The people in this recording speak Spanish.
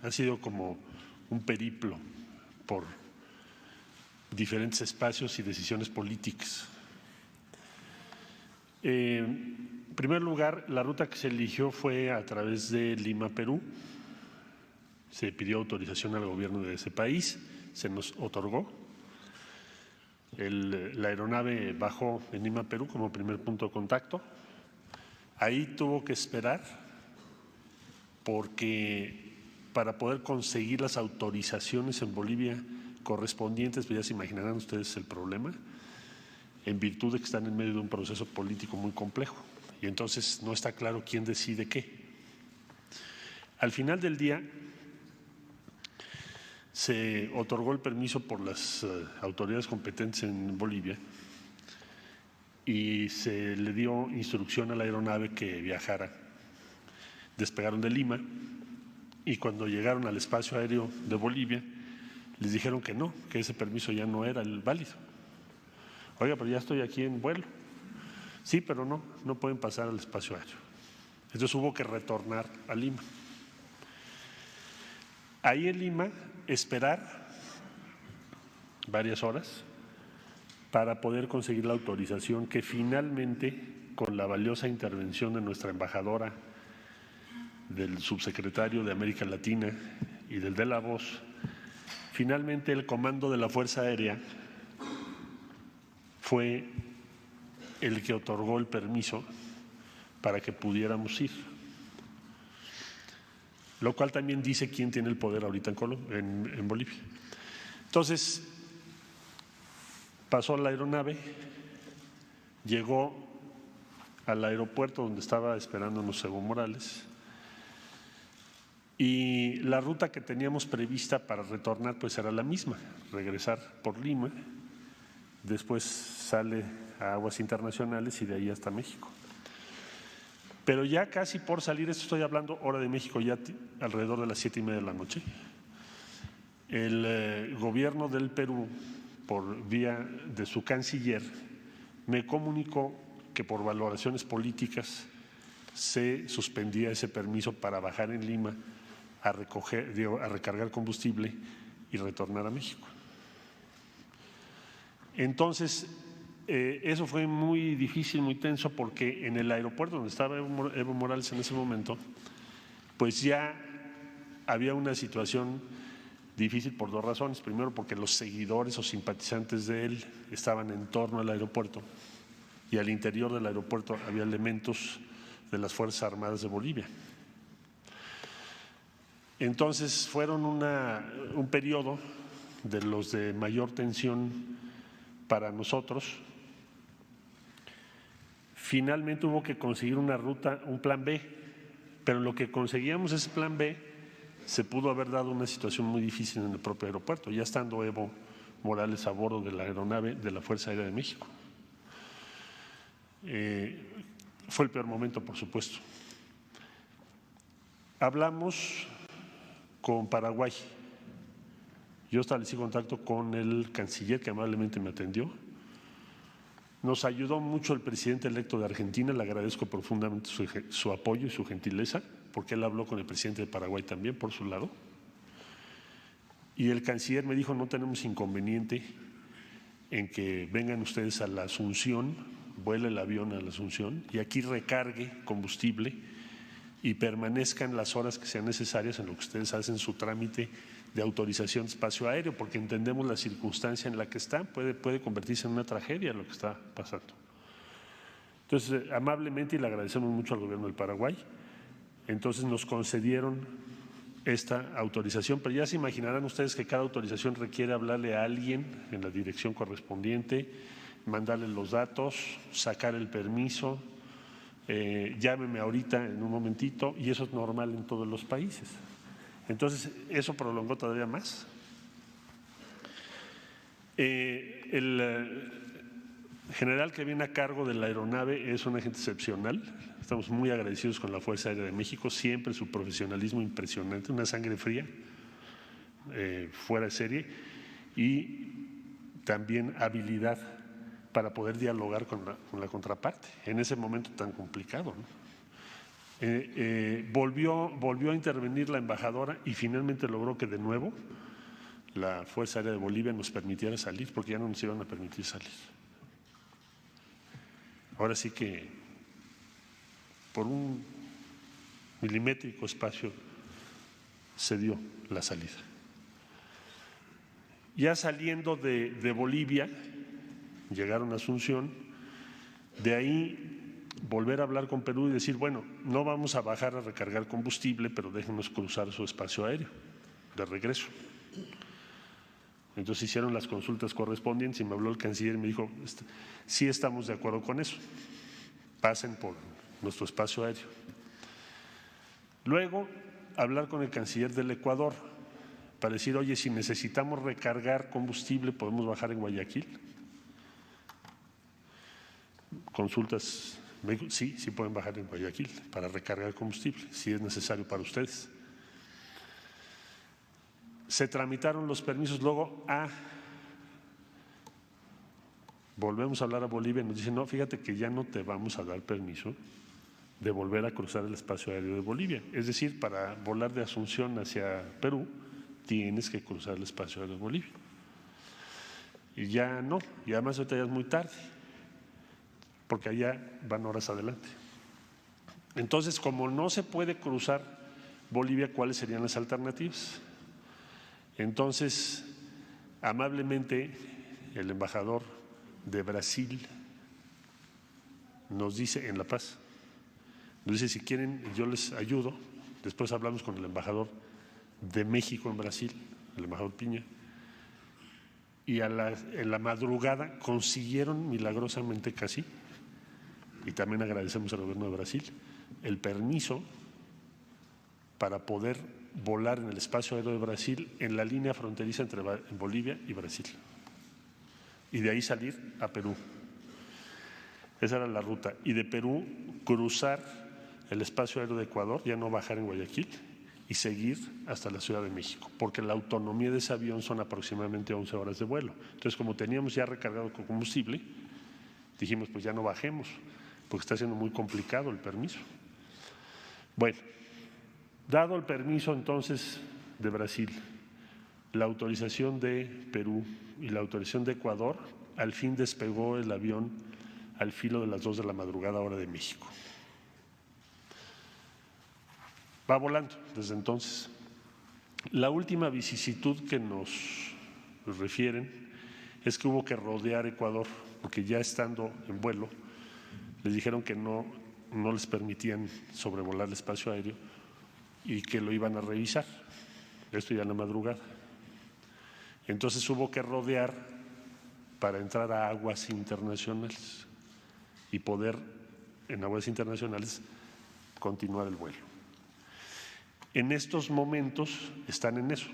Ha sido como un periplo por diferentes espacios y decisiones políticas. En primer lugar, la ruta que se eligió fue a través de Lima, Perú. Se pidió autorización al gobierno de ese país, se nos otorgó. La aeronave bajó en Lima, Perú, como primer punto de contacto. Ahí tuvo que esperar porque para poder conseguir las autorizaciones en Bolivia correspondientes, pues ya se imaginarán ustedes el problema, en virtud de que están en medio de un proceso político muy complejo y entonces no está claro quién decide qué. Al final del día se otorgó el permiso por las autoridades competentes en Bolivia y se le dio instrucción a la aeronave que viajara. Despegaron de Lima y cuando llegaron al espacio aéreo de Bolivia les dijeron que no, que ese permiso ya no era el válido. Oiga, pero ya estoy aquí en vuelo. Sí, pero no pueden pasar al espacio aéreo. Entonces hubo que retornar a Lima. Ahí en Lima esperar varias horas para poder conseguir la autorización que finalmente, con la valiosa intervención de nuestra embajadora, del subsecretario de América Latina y del de la Voz, finalmente el comando de la Fuerza Aérea fue el que otorgó el permiso para que pudiéramos ir. Lo cual también dice quién tiene el poder ahorita en Bolivia. Entonces, pasó la aeronave, llegó al aeropuerto donde estaba esperándonos Evo Morales y la ruta que teníamos prevista para retornar pues era la misma, regresar por Lima, después sale a aguas internacionales y de ahí hasta México. Pero ya casi por salir, esto estoy hablando hora de México, ya alrededor de las 7:30 de la noche, el gobierno del Perú, por vía de su canciller, me comunicó que por valoraciones políticas se suspendía ese permiso para bajar en Lima a recargar combustible y retornar a México. Entonces, eso fue muy difícil, muy tenso, porque en el aeropuerto donde estaba Evo Morales en ese momento, pues ya había una situación difícil por dos razones. Primero, porque los seguidores o simpatizantes de él estaban en torno al aeropuerto y al interior del aeropuerto había elementos de las Fuerzas Armadas de Bolivia. Entonces fueron un periodo de los de mayor tensión para nosotros. Finalmente hubo que conseguir una ruta, un plan B, pero en lo que conseguíamos ese plan B se pudo haber dado una situación muy difícil en el propio aeropuerto, ya estando Evo Morales a bordo de la aeronave de la Fuerza Aérea de México. Fue el peor momento, por supuesto. Hablamos con Paraguay. Yo establecí contacto con el canciller que amablemente me atendió. Nos ayudó mucho el presidente electo de Argentina, le agradezco profundamente su apoyo y su gentileza, porque él habló con el presidente de Paraguay también, por su lado. Y el canciller me dijo, no tenemos inconveniente en que vengan ustedes a la Asunción, vuele el avión a la Asunción y aquí recargue combustible y permanezcan las horas que sean necesarias en lo que ustedes hacen su trámite de autorización de espacio aéreo, porque entendemos la circunstancia en la que está, puede convertirse en una tragedia lo que está pasando. Entonces, amablemente, y le agradecemos mucho al gobierno del Paraguay, entonces nos concedieron esta autorización, pero ya se imaginarán ustedes que cada autorización requiere hablarle a alguien en la dirección correspondiente, mandarle los datos, sacar el permiso, llámeme ahorita en un momentito, y eso es normal en todos los países. Entonces, eso prolongó todavía más. El general que viene a cargo de la aeronave es un agente excepcional. Estamos muy agradecidos con la Fuerza Aérea de México, siempre su profesionalismo impresionante, una sangre fría, fuera de serie, y también habilidad para poder dialogar con la contraparte en ese momento tan complicado, ¿no? Volvió a intervenir la embajadora y finalmente logró que de nuevo la Fuerza Aérea de Bolivia nos permitiera salir, porque ya no nos iban a permitir salir. Ahora sí que por un milimétrico espacio se dio la salida. Ya saliendo de Bolivia, llegaron a Asunción, de ahí volver a hablar con Perú y decir, bueno, no vamos a bajar a recargar combustible, pero déjenos cruzar su espacio aéreo de regreso. Entonces hicieron las consultas correspondientes y me habló el canciller y me dijo, sí estamos de acuerdo con eso, pasen por nuestro espacio aéreo. Luego, hablar con el canciller del Ecuador para decir, oye, si necesitamos recargar combustible, ¿podemos bajar en Guayaquil? Consultas, me dijo, sí pueden bajar en Guayaquil para recargar combustible, si es necesario para ustedes. Se tramitaron los permisos, luego volvemos a hablar a Bolivia y nos dicen, no, fíjate que ya no te vamos a dar permiso de volver a cruzar el espacio aéreo de Bolivia. Es decir, para volar de Asunción hacia Perú, tienes que cruzar el espacio aéreo de Bolivia. Y ya no, y además ahorita ya es muy tarde, porque allá van horas adelante. Entonces, como no se puede cruzar Bolivia, ¿cuáles serían las alternativas? Entonces, amablemente, el embajador de Brasil nos dice, en La Paz, nos dice, si quieren, yo les ayudo. Después hablamos con el embajador de México en Brasil, el embajador Piña, y en la madrugada consiguieron milagrosamente casi, y también agradecemos al gobierno de Brasil, el permiso para poder volar en el espacio aéreo de Brasil en la línea fronteriza entre Bolivia y Brasil, y de ahí salir a Perú. Esa era la ruta, y de Perú cruzar el espacio aéreo de Ecuador, ya no bajar en Guayaquil, y seguir hasta la Ciudad de México, porque la autonomía de ese avión son aproximadamente 11 horas de vuelo. Entonces, como teníamos ya recargado con combustible, dijimos, pues ya no bajemos, porque está siendo muy complicado el permiso. Bueno, dado el permiso entonces de Brasil, la autorización de Perú y la autorización de Ecuador, al fin despegó el avión al filo de las 2 de la madrugada, hora de México. Va volando desde entonces. La última vicisitud que nos refieren es que hubo que rodear Ecuador, porque ya estando en vuelo, les dijeron que no les permitían sobrevolar el espacio aéreo y que lo iban a revisar. Esto ya en la madrugada. Entonces hubo que rodear para entrar a aguas internacionales y poder en aguas internacionales continuar el vuelo. En estos momentos están en eso.